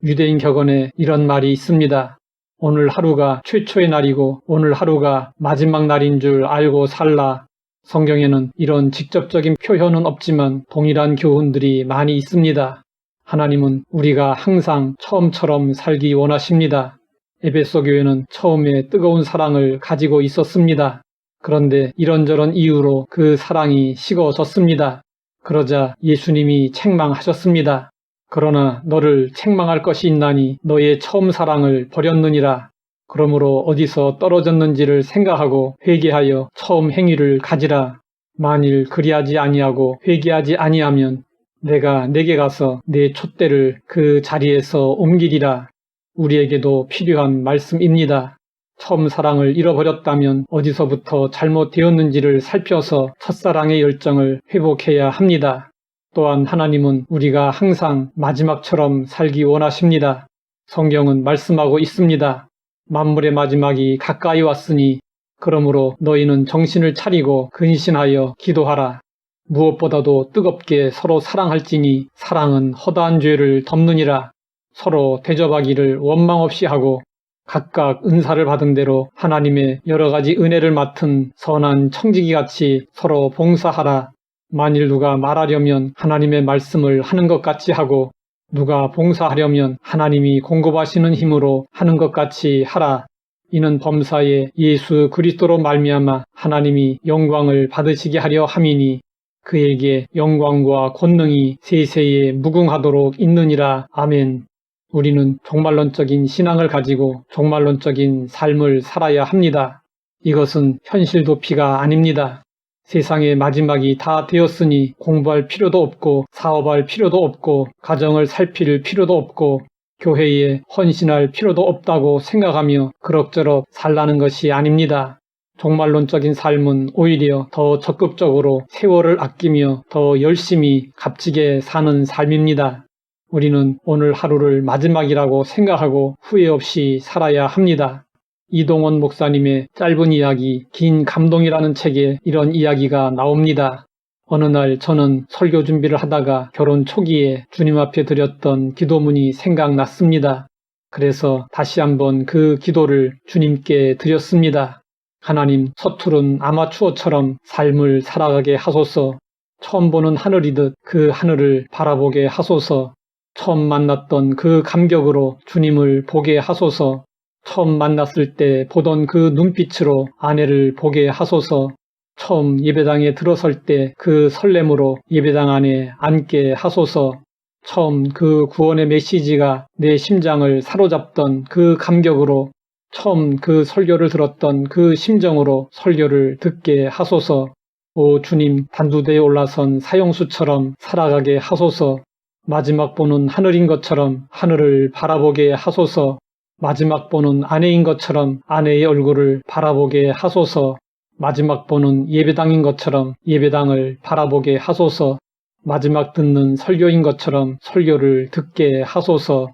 유대인 격언에 이런 말이 있습니다. 오늘 하루가 최초의 날이고 오늘 하루가 마지막 날인 줄 알고 살라. 성경에는 이런 직접적인 표현은 없지만 동일한 교훈들이 많이 있습니다. 하나님은 우리가 항상 처음처럼 살기 원하십니다. 에베소 교회는 처음에 뜨거운 사랑을 가지고 있었습니다. 그런데 이런저런 이유로 그 사랑이 식어졌습니다. 그러자 예수님이 책망하셨습니다. 그러나 너를 책망할 것이 있나니 너의 처음 사랑을 버렸느니라. 그러므로 어디서 떨어졌는지를 생각하고 회개하여 처음 행위를 가지라. 만일 그리하지 아니하고 회개하지 아니하면 내가 내게 가서 내 촛대를 그 자리에서 옮기리라. 우리에게도 필요한 말씀입니다. 처음 사랑을 잃어버렸다면 어디서부터 잘못되었는지를 살펴서 첫사랑의 열정을 회복해야 합니다. 또한 하나님은 우리가 항상 마지막처럼 살기 원하십니다. 성경은 말씀하고 있습니다. 만물의 마지막이 가까이 왔으니 그러므로 너희는 정신을 차리고 근신하여 기도하라. 무엇보다도 뜨겁게 서로 사랑할지니 사랑은 허다한 죄를 덮느니라. 서로 대접하기를 원망 없이 하고 각각 은사를 받은 대로 하나님의 여러 가지 은혜를 맡은 선한 청지기같이 서로 봉사하라. 만일 누가 말하려면 하나님의 말씀을 하는 것 같이 하고 누가 봉사하려면 하나님이 공급하시는 힘으로 하는 것 같이 하라. 이는 범사에 예수 그리스도로 말미암아 하나님이 영광을 받으시게 하려 함이니 그에게 영광과 권능이 세세에 무궁하도록 있느니라. 아멘. 우리는 종말론적인 신앙을 가지고 종말론적인 삶을 살아야 합니다. 이것은 현실 도피가 아닙니다. 세상의 마지막이 다 되었으니 공부할 필요도 없고 사업할 필요도 없고 가정을 살필 필요도 없고 교회에 헌신할 필요도 없다고 생각하며 그럭저럭 살라는 것이 아닙니다. 종말론적인 삶은 오히려 더 적극적으로 세월을 아끼며 더 열심히 값지게 사는 삶입니다. 우리는 오늘 하루를 마지막이라고 생각하고 후회 없이 살아야 합니다. 이동원 목사님의 짧은 이야기, 긴 감동이라는 책에 이런 이야기가 나옵니다. 어느 날 저는 설교 준비를 하다가 결혼 초기에 주님 앞에 드렸던 기도문이 생각났습니다. 그래서 다시 한번 그 기도를 주님께 드렸습니다. 하나님, 서투른 아마추어처럼 삶을 살아가게 하소서. 처음 보는 하늘이듯 그 하늘을 바라보게 하소서. 처음 만났던 그 감격으로 주님을 보게 하소서. 처음 만났을 때 보던 그 눈빛으로 아내를 보게 하소서. 처음 예배당에 들어설 때 그 설렘으로 예배당 안에 앉게 하소서. 처음 그 구원의 메시지가 내 심장을 사로잡던 그 감격으로 처음 그 설교를 들었던 그 심정으로 설교를 듣게 하소서. 오 주님, 단두대에 올라선 사형수처럼 살아가게 하소서. 마지막 보는 하늘인 것처럼 하늘을 바라보게 하소서. 마지막 보는 아내인 것처럼 아내의 얼굴을 바라보게 하소서. 마지막 보는 예배당인 것처럼 예배당을 바라보게 하소서. 마지막 듣는 설교인 것처럼 설교를 듣게 하소서.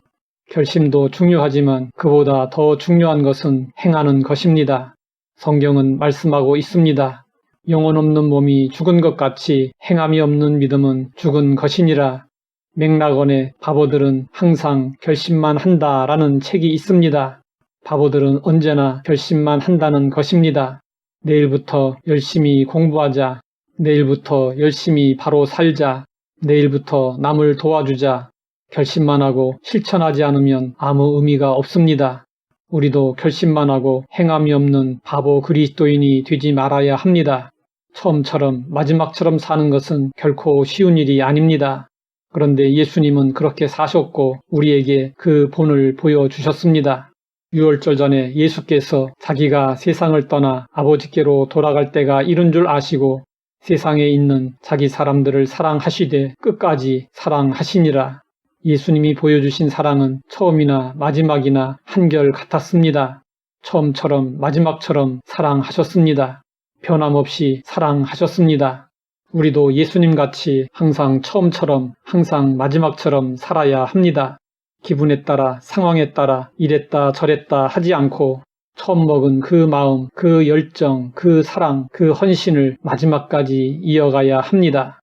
결심도 중요하지만 그보다 더 중요한 것은 행하는 것입니다. 성경은 말씀하고 있습니다. 영혼 없는 몸이 죽은 것 같이 행함이 없는 믿음은 죽은 것이니라. 맥락원의 바보들은 항상 결심만 한다라는 책이 있습니다. 바보들은 언제나 결심만 한다는 것입니다. 내일부터 열심히 공부하자. 내일부터 열심히 바로 살자. 내일부터 남을 도와주자. 결심만 하고 실천하지 않으면 아무 의미가 없습니다. 우리도 결심만 하고 행함이 없는 바보 그리스도인이 되지 말아야 합니다. 처음처럼 마지막처럼 사는 것은 결코 쉬운 일이 아닙니다. 그런데 예수님은 그렇게 사셨고 우리에게 그 본을 보여주셨습니다. 유월절 전에 예수께서 자기가 세상을 떠나 아버지께로 돌아갈 때가 이른 줄 아시고 세상에 있는 자기 사람들을 사랑하시되 끝까지 사랑하시니라. 예수님이 보여주신 사랑은 처음이나 마지막이나 한결 같았습니다. 처음처럼 마지막처럼 사랑하셨습니다. 변함없이 사랑하셨습니다. 우리도 예수님같이 항상 처음처럼 항상 마지막처럼 살아야 합니다. 기분에 따라 상황에 따라 이랬다 저랬다 하지 않고 처음 먹은 그 마음, 그 열정, 그 사랑, 그 헌신을 마지막까지 이어가야 합니다.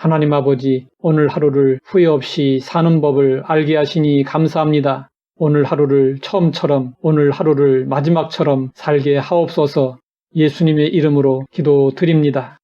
하나님 아버지, 오늘 하루를 후회 없이 사는 법을 알게 하시니 감사합니다. 오늘 하루를 처음처럼, 오늘 하루를 마지막처럼 살게 하옵소서. 예수님의 이름으로 기도드립니다.